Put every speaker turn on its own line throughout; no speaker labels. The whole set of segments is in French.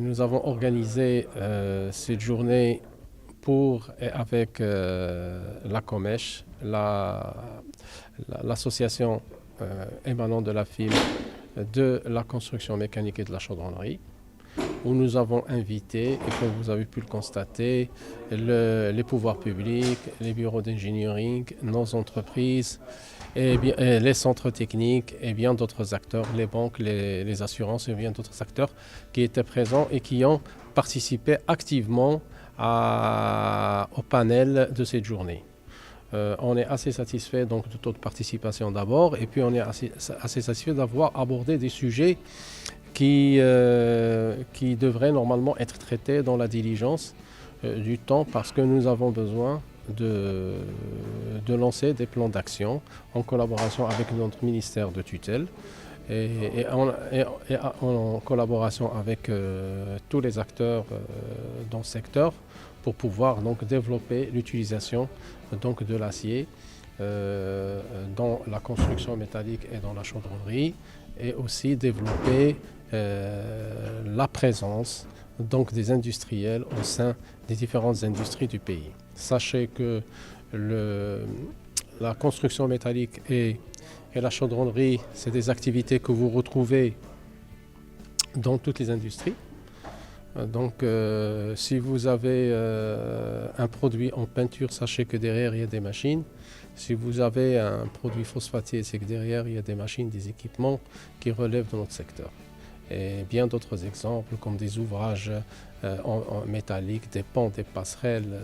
nous avons organisé cette journée avec la COMECH, l'association émanant de la FIM de la construction mécanique et de la chaudronnerie, où nous avons invité, et comme vous avez pu le constater, les pouvoirs publics, les bureaux d'engineering, nos entreprises, les centres techniques et bien d'autres acteurs, les banques, les assurances et bien d'autres acteurs qui étaient présents et qui ont participé activement au panel de cette journée. On est assez satisfait donc, de taux de participation d'abord, et puis on est assez satisfait d'avoir abordé des sujets qui devraient normalement être traités dans la diligence du temps, parce que nous avons besoin de lancer des plans d'action en collaboration avec notre ministère de tutelle et en collaboration avec tous les acteurs dans le secteur, pour pouvoir donc développer l'utilisation donc de l'acier dans la construction métallique et dans la chaudronnerie, et aussi développer la présence donc des industriels au sein des différentes industries du pays. Sachez que la construction métallique et la chaudronnerie, c'est des activités que vous retrouvez dans toutes les industries. Donc, si vous avez un produit en peinture, sachez que derrière, il y a des machines. Si vous avez un produit phosphatier, c'est que derrière, il y a des machines, des équipements qui relèvent de notre secteur. Et bien d'autres exemples, comme des ouvrages en métallique, des ponts, des passerelles,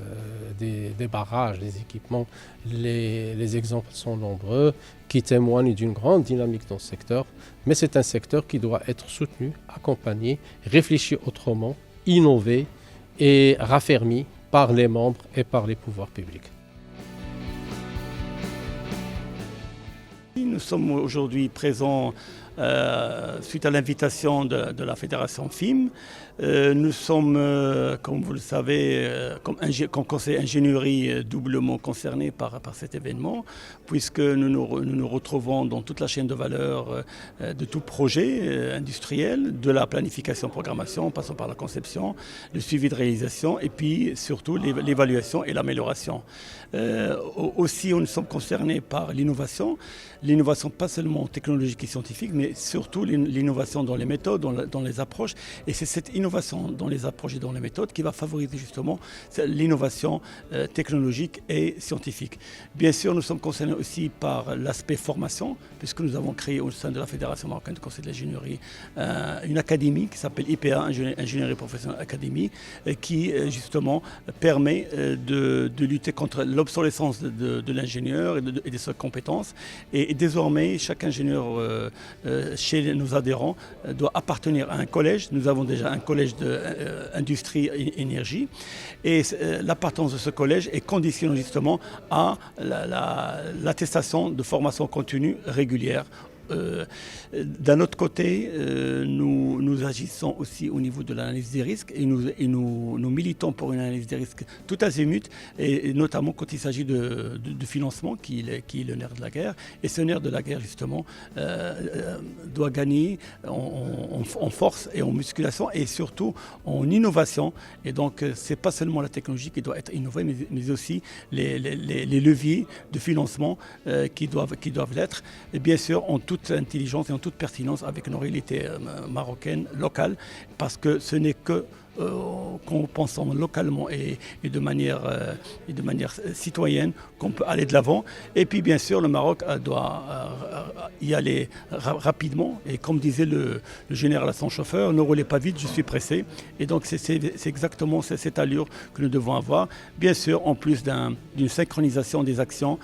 des barrages, des équipements. Les exemples sont nombreux, qui témoignent d'une grande dynamique dans ce secteur. Mais c'est un secteur qui doit être soutenu, accompagné, réfléchi autrement, innové et raffermi par les membres et par les pouvoirs publics.
Nous sommes aujourd'hui présents suite à l'invitation de la fédération FIM. Nous sommes, comme vous le savez, comme conseil ingénierie doublement concernés par cet événement, puisque nous nous retrouvons dans toute la chaîne de valeur de tout projet industriel, de la planification programmation, en passant par la conception, le suivi de réalisation et puis surtout l'évaluation et l'amélioration. Aussi, nous sommes concernés par l'innovation pas seulement technologique et scientifique, mais surtout l'innovation dans les méthodes, dans les approches. Et c'est cette innovation dans les approches et dans les méthodes qui va favoriser justement l'innovation technologique et scientifique. Bien sûr, nous sommes concernés aussi par l'aspect formation, puisque nous avons créé au sein de la Fédération marocaine de conseil de l'ingénierie une académie qui s'appelle IPA, Ingénierie Professionnelle Académie, qui justement permet de lutter contre l'obsolescence de l'ingénieur et de ses compétences. Et désormais, chaque ingénieur chez nos adhérents doit appartenir à un collège. Nous avons déjà un collège d'industrie et énergie. Et l'appartenance de ce collège est conditionnée justement à l'attestation de formation continue régulière. D'un autre côté, nous agissons aussi au niveau de l'analyse des risques et nous militons pour une analyse des risques tout azimut, et notamment quand il s'agit de financement qui est le nerf de la guerre. Et ce nerf de la guerre justement doit gagner en force et en musculation et surtout en innovation. Et donc c'est pas seulement la technologie qui doit être innovée, mais aussi les leviers de financement qui doivent l'être. Et bien sûr en toute intelligence et en toute pertinence avec nos réalités marocaines, locales, parce que ce n'est que qu'en pensant localement et de manière citoyenne qu'on peut aller de l'avant. Et puis bien sûr le Maroc doit y aller rapidement, et comme disait le général à son chauffeur, ne roulez pas vite, je suis pressé. Et donc c'est exactement cette allure que nous devons avoir, bien sûr en plus d'une synchronisation des actions,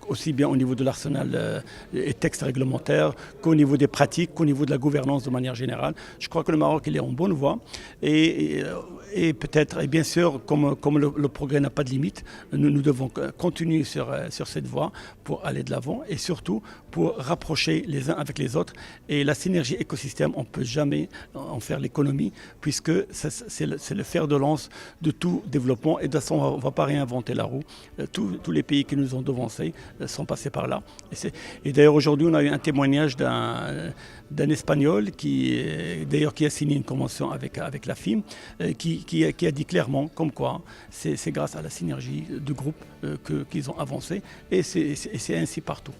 aussi bien au niveau de l'arsenal et textes réglementaires qu'au niveau des pratiques, qu'au niveau de la gouvernance de manière générale. Je crois que le Maroc il est en bonne voie, et et peut-être, et bien sûr, comme le progrès n'a pas de limite, nous devons continuer sur cette voie pour aller de l'avant et surtout pour rapprocher les uns avec les autres. Et la synergie écosystème, on ne peut jamais en faire l'économie puisque c'est le fer de lance de tout développement. Et de toute façon, on ne va pas réinventer la roue. Tous les pays qui nous ont devancés sont passés par là. Et d'ailleurs, aujourd'hui, on a eu un témoignage d'un Espagnol qui a signé une convention avec la FIM, qui a dit clairement comme quoi c'est grâce à la synergie de groupe qu'ils ont avancé et c'est ainsi partout.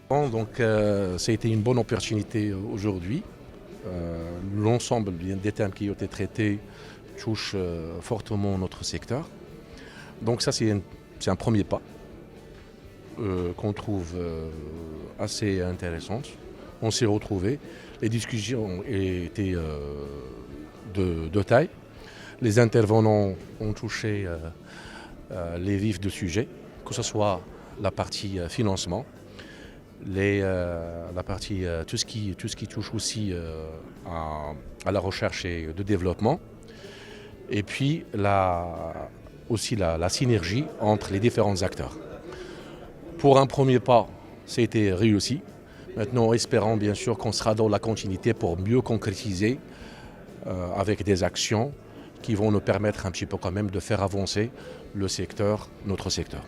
Donc ça a été une bonne opportunité aujourd'hui. L'ensemble des thèmes qui ont été traités touchent fortement notre secteur. Donc ça c'est un premier pas qu'on trouve assez intéressant. On s'est retrouvés, les discussions étaient de taille. Les intervenants ont touché les vifs du sujet, que ce soit la partie financement, la partie tout ce qui touche aussi à la recherche et le développement, et puis aussi la synergie entre les différents acteurs. Pour un premier pas, c'était réussi. Maintenant, espérons bien sûr qu'on sera dans la continuité pour mieux concrétiser avec des actions qui vont nous permettre un petit peu quand même de faire avancer le secteur, notre secteur.